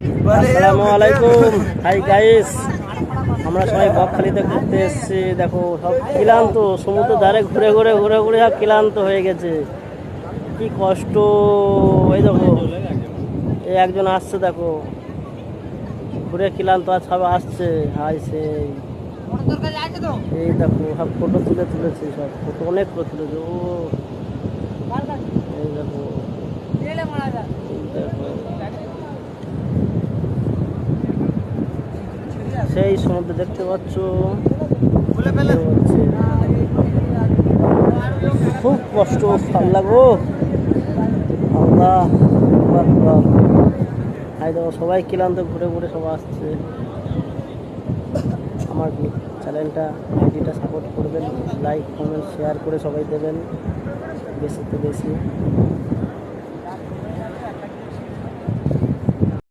আসসালামু আলাইকুম। Hi guys, আমরা সবাই বকখালিতে ঘুরতে এসেছি। দেখো সব ক্লান্ত, সমুদ্র ধারে ঘুরে ঘুরে ঘুরে ঘুরে সব ক্লান্ত হয়ে গেছে। কি কষ্ট। এই দেখো এই একজন আসছে, দেখো ঘুরে ক্লান্ত, আর সব আসছে। হাই সেই এই দেখো সব ফটো তুলেছে, সব ফটো অনেক ফটো তুলেছে। ও এই দেখো, সেই সমুদ্র দেখতে পাচ্ছ। খুব কষ্ট, ভালো লাগো আল্লাহ আকবার। হাই দেখো সবাই ক্লান্ত, ঘুরে ঘুরে সব আসছে। আমার চ্যানেলটা, আইডিটা সাপোর্ট করবেন, লাইক কমেন্ট শেয়ার করে সবাই দেবেন বেশি তো বেশি।